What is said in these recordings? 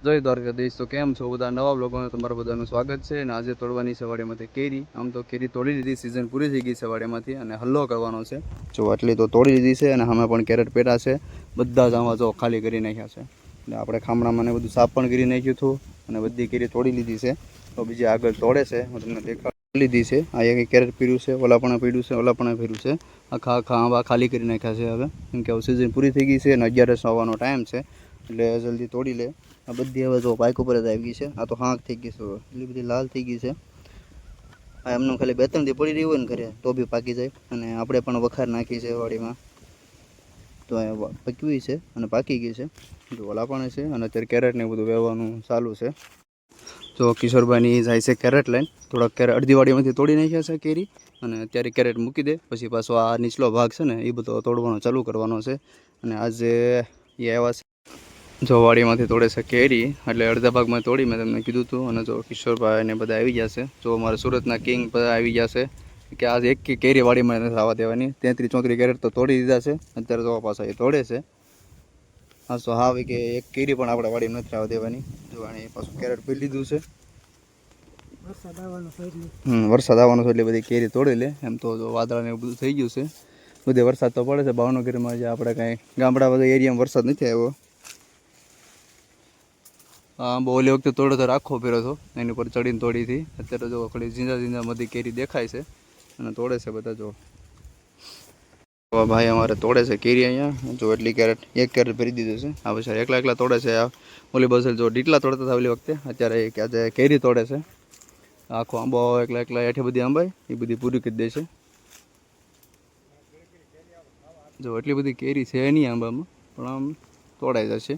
જય દ્વારકાધીશ. તો કેમ છો બધા? નવા બ્લોગમાં તમારું બધાનું સ્વાગત છે. અને આજે તોડવાની છે વાડીમાંથી કેરી. આમ તો કેરી તોડી લીધી, સિઝન પૂરી થઈ ગઈ છે વાડીમાંથી, અને હલ્લો કરવાનો છે. જો આટલી તો તોડી લીધી છે, અને આમાં પણ કેરેટ પેટા છે. બધા જ આમાં જો ખાલી કરી નાખ્યા છે. અને આપણે ખામણામાં બધું સાફ પણ કરી નાખ્યું હતું, અને બધી કેરી તોડી લીધી છે. તો બીજી આગળ તોડે છે, હું તમને દેખાડી લીધી છે. આ એક કેરેટ પીડ્યું છે, ઓલા પણ પીડ્યું છે, ઓલા પણ પીડ્યું છે. આખા આંબા ખાલી કરી નાખ્યા છે હવે, કેમ કે હવે સિઝન પૂરી થઈ ગઈ છે અને 11 આવવાનો ટાઈમ છે, એટલે જલ્દી તોડી લે. આ બધી હવે જો પાઇક ઉપર જ આવી ગઈ છે. આ તો હાંક થઈ ગઈ છે, એટલી બધી લાલ થઈ ગઈ છે. આ એમનું ખાલી 2-3 દી પડી રહી હોય ને ઘરે તો બી પાકી જાય. અને આપણે પણ વખાર નાખી છે વાડીમાં, તો પકવી છે અને પાકી ગઈ છે. જો ઓલા પણ છે, અને અત્યારે કેરેટ ને બધું વહેવાનું ચાલુ છે. જો કિશોરભાઈની જાય છે કેરેટ લઈને. થોડાક કેરેટ અડધી વાડીમાંથી તોડી નાખ્યા છે કેરી, અને અત્યારે કેરેટ મૂકી દે, પછી પાછો આ નીચલો ભાગ છે ને એ બધો તોડવાનો ચાલુ કરવાનો છે. અને આજે એ આવ્યા છે જો વાડીમાંથી તોડે છે કેરી, એટલે અડધા ભાગમાં તોડી મેં તમને કીધું હતું. અને જો કિશોરભાઈ ને બધા આવી જશે, જો અમારા સુરતના કિંગ બધા આવી જશે, કે આજે એક કેરી વાડીમાં નથી આવવા દેવાની. 33-34 કેરેટ તો તોડી દીધા છે, અત્યારે તો પાછા એ તોડે છે. હા તો હા કે એક કેરી પણ આપણે વાડીમાં નથી આવવા દેવાની. જો આને પાછું કેરેટ પી લીધું છે. વરસાદ આવવાનો છે એટલે બધી કેરી તોડી લે. એમ તો જો વાદળા ને એવું બધું થઈ ગયું છે, બધે વરસાદ તો પડે છે. ભાવનગરમાં જે આપણે કાંઈ ગામડા બધા એરિયામાં વરસાદ નથી આવ્યો. આંબો ઓલી વખતે તોડ્યો તો રાખો ફેરો હતો, એની ઉપર ચડીને તોડી હતી. અત્યારે જો ખાલી ઝીંઝા બધી કેરી દેખાય છે, અને તોડે છે બધા. જો ભાઈ અમારે તોડે છે કેરી અહીંયા. જો એટલી કેરેટ, એક કેરેટ ભરી દીધું છે. આ પછી એકલા તોડે છે. આ ઓલી બસલ જો ડીટલા તોડતા હતા ઓલી વખતે, અત્યારે આજે કેરી તોડે છે. આખો આંબો એકલા હેઠે બધી આંબાઈ એ બધી પૂરી કરી દે છે. જો એટલી બધી કેરી છે નહીં આંબામાં, પણ આમ તોડાઈ જશે.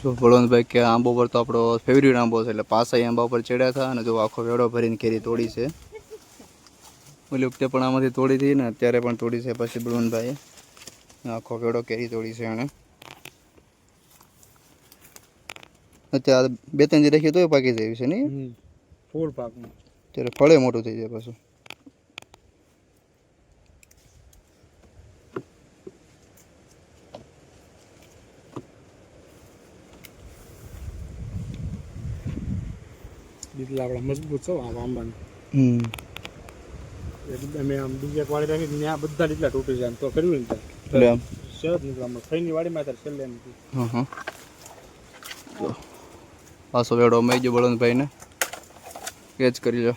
જો બળવંતભાઈ કે આંબો પર તો આપણો ફેવરિટ આંબો છે, એટલે પાસા આંબા પર ચડ્યા હતા. અને જો આખો વેડો ભરીને કેરી તોડી છે. ઓલી વખતે પણ આમાંથી તોડી હતી ને અત્યારે પણ તોડી છે. પછી બળવંતભાઈએ આખો વેડો કેરી તોડી છે એણે. અત્યારે 2-3 દી રાખીએ તો પાકી જાય છે નહીં, ફૂલ પાકમાં. ત્યારે ફળે મોટું થઈ જાય પાછું. એટલા આપણા મજબૂત છો આંબાને. અમે આમ બીજા વાડી રાખી ત્યાં બધા એટલા તૂટી જાય તો કર્યું ને એટલે આમ શરત નીકળવા ફઈની વાડીમાં ત્યારે છેલ્લે એમ પાછો વેડો મેં ગયો બળવંતભાઈને, કેચ કરી લો.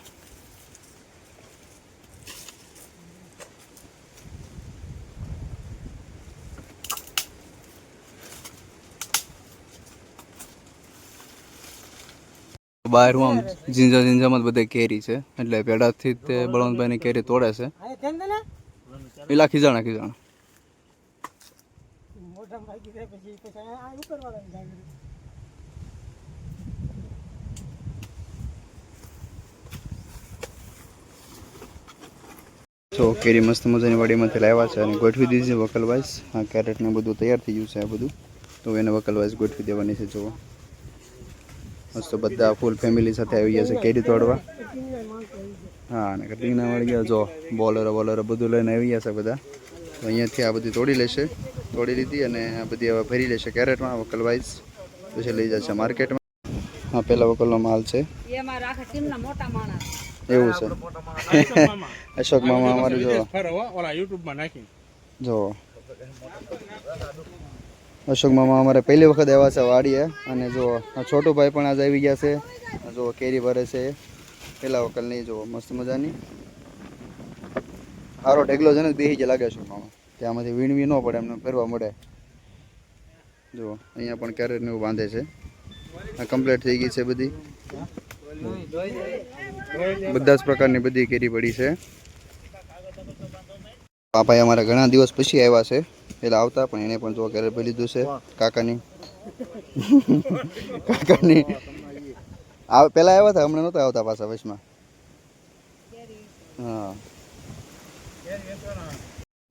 બહાર હું આમ ઝીંઝામાં જ બધે કેરી છે, એટલે પેડાથી તે બળવંતભાઈની કેરી તોડે છે. પેલા ખીજાણા જો કેરી મસ્ત મજાની વાડીમાંથી લાવ્યા છે, અને ગોઠવી દીધી છે વકલ વાઇઝ. આ કેરેટ ને બધું તૈયાર થઈ ગયું છે આ બધું, તો એને વકલ વાઇઝ ગોઠવી દેવાની છે. જુઓ મસ્ત બધા ફૂલ ફેમિલી સાથે આવી ગયા છે કેરી તોડવા. હા, અને કટિંગના મળી ગયા. જો બોલરો બધું લઈને આવી ગયા છે બધા. તો અહીંયાથી આ બધી તોડી લેશે, તોડી લીધી, અને આ બધી હવે ભરી લેશે કેરેટમાં વકલ વાઇઝ, પછી લઈ જશે માર્કેટમાં. હા, પેલા વકલનો માલ છે એવું છે. અશોક મામા અમારે જો અશોક મામા અમારે પહેલી વખત આવ્યા છે વાડીએ. અને જો છોટું ભાઈ પણ આજે આવી ગયા છે. જો કેરી ભરે છે પેલા વકલ નહીં. જો મસ્ત મજાની સારો ઢેગલો છે ને, બેસી જ લાગે અશોક મામા. ત્યાંમાંથી વીણવી ન પડે, એમને ફેરવા મળે. જો અહીંયા પણ કેરેટ ને એવું બાંધે છે. આ કમ્પ્લીટ થઈ ગઈ છે બધી. બધા જ પ્રકારની બધી કેરી પડી છે. પાપા અમારે ઘણા દિવસ પછી આવ્યા છે. પેલા આવતા પણ એને પણ જો કેરેટ ભરી લીધું છે કાકાની. પેલા આવ્યા હતા, હમણાં નહોતા આવતા પાછા વચમાં. હા,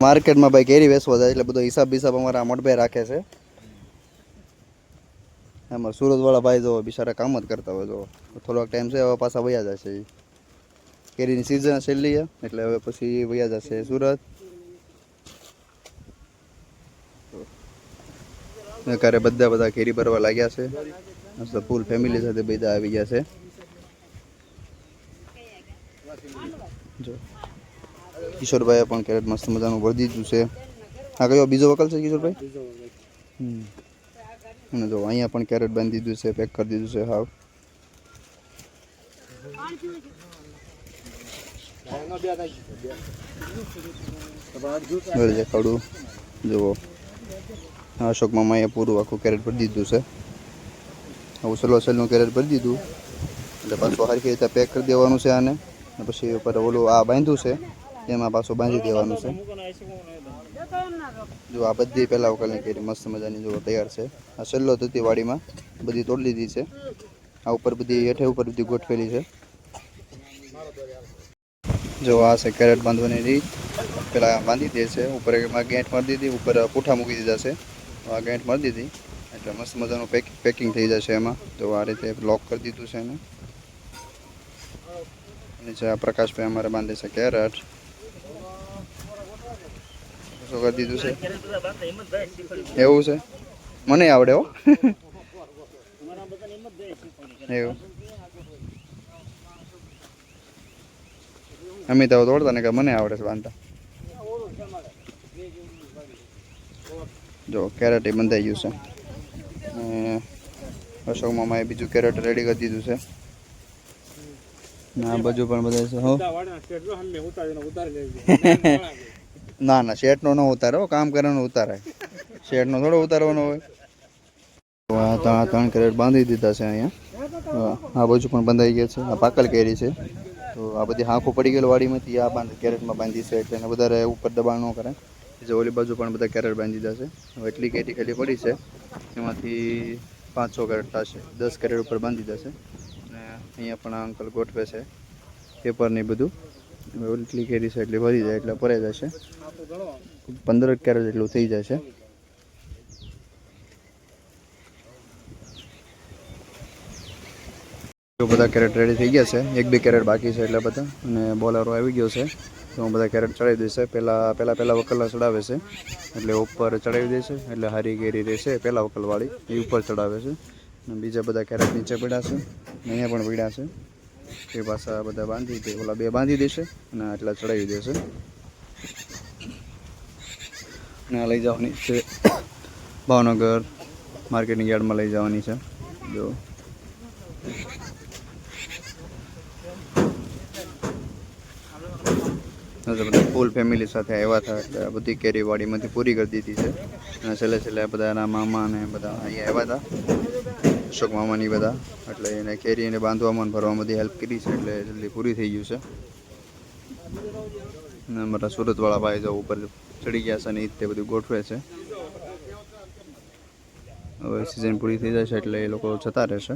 માર્કેટમાં ભાઈ કેરી વેચવા જાય એટલે બધો હિસાબ બિસાબ અમારા મોટભાઈ રાખે છે. અમારા સુરત વાળા ભાઈ જો બિચારા કામ જ કરતા હોય. જો થોડોક ટાઈમ છે, હવે પાછા વયા જશે. કેરીની સિઝન છેલ્લી એટલે હવે પછી વયા જશે સુરત. અત્યારે બધા કેરી ભરવા લાગ્યા છે. મસ્ત ફૂલ ફેમિલી સાથે બધા આવી ગયા છે. જો કિશોરભાઈએ પણ કેરેટ મસ્ત મજાનું ભરી દીધું છે. આ કયો બીજો વકલ છે કિશોરભાઈ? અને જો અહીંયા પણ કેરેટ બાંધી દીધું છે, પેક કરી દીધું છે હાવ. દેખાડું જુઓ અશોક મામાએ પૂરું આખું કેરેટ ભરી દીધું છે. આવું સહેલું કેરેટ ભરી દીધું એટલે પાછું હરખી રીતે પેક કરી દેવાનું છે આને. પછી ઉપર ઓલું આ બાંધ્યું છે એમાં પાછું બાંધી દેવાનું છે. જો આ બધી પહેલા વકલની કેરી મસ્ત મજાની જો તૈયાર છે. આ છેલ્લો હતી વાડીમાં બધી તોડી લીધી છે. આ ઉપર બધી હેઠે ઉપર બધી ગોઠવેલી છે. જો આ છે કેરેટ બાંધવાની રીત. પેલા બાંધી દે છે ઉપર એમાં ગેંઠ મારી દીધી, ઉપર પૂઠા મૂકી દીધા છે. આ ગેંઠ મારી દીધી એટલે મસ્ત મજાનું પેકિંગ થઈ જશે એમાં. તો આ રીતે લોક કરી દીધું છે એને. નીચે આ પ્રકાશભાઈ અમારે બાંધે છે કેરેટ. શું કરી દીધું છે એવું છે? મને આવડે હો એવું. અમે તો તોડતા ને કે મને આવડે છે બાંધતા. જો કેરેટ એ બંધાઈ ગયું છે. અશોક મામાએ બીજું કેરેટ રેડી કરી દીધું છે. આ બાજુ પણ બધા છે. હો ના ના શેઠનો ન ઉતારો, કામ કરવાનો ઉતારાય. શેઠનો થોડો ઉતારવાનો હોય. આ 3 કેરેટ બાંધી દીધા છે અહીંયા. આ બાજુ પણ બંધાઈ ગયા છે. આ પાકલ કેરી છે. તો આ બધી હાંખો પડી ગયેલ વાડીમાંથી આ કેરેટમાં બાંધી છે એટલે એને વધારે ઉપર દબાણ ન કરે. જે ઓલી બાજુ પણ બધા કેરેટ બાંધી દીધા છે. હવે એટલી કેરી ખાલી પડી છે એમાંથી 5-6 કેરેટ થશે. 10 કેરેટ ઉપર બાંધી દીધા છે. અને અહીંયા પણ આ અંકલ ગોઠવે છે પેપર ને બધું. હવે એટલી કેરી છે એટલે ભરી જાય એટલે ભરાઈ જશે. 15 કેરેટ જેટલું થઈ જાય છે. બધા કેરેટ રેડી થઈ ગયા છે. 1-2 કેરેટ બાકી છે એટલે બધા. અને બોલરો આવી ગયો છે તો બધા કેરેટ ચડાવી દેશે. પહેલા વકલા ચડાવે છે એટલે ઉપર ચડાવી દેશે એટલે હારી કેરી રહેશે. પહેલા વકલવાળી એ ઉપર ચડાવે છે. અને બીજા બધા કેરેટ નીચે પડ્યા છે. અહીંયા પણ પડ્યા છે. એ પાછા બધા બાંધી દે, ઓલા 2 બાંધી દેશે અને આટલા ચડાવી દેશે. અને આ લઈ જવાની છે ભાવનગર માર્કેટિંગ યાર્ડમાં લઈ જવાની છે. જો બધા ફૂલ ફેમિલી સાથે આવ્યા હતા એટલે બધી કેરી વાડીમાંથી પૂરી કરી દીધી છે. અને છેલ્લે બધા એના મામા ને બધા અહીંયા આવ્યા હતા, અશોક મામાની બધા. એટલે એને કેરીને બાંધવામાં ભરવામાં બધી હેલ્પ કરી છે એટલે જલ્દી પૂરી થઈ ગયું છે. અને અમારા સુરતવાળા ભાઈ જો ઉપર ચડી ગયા છે અને એ રીતે બધું ગોઠવે છે. હવે સિઝન પૂરી થઈ જશે એટલે એ લોકો જતા રહેશે.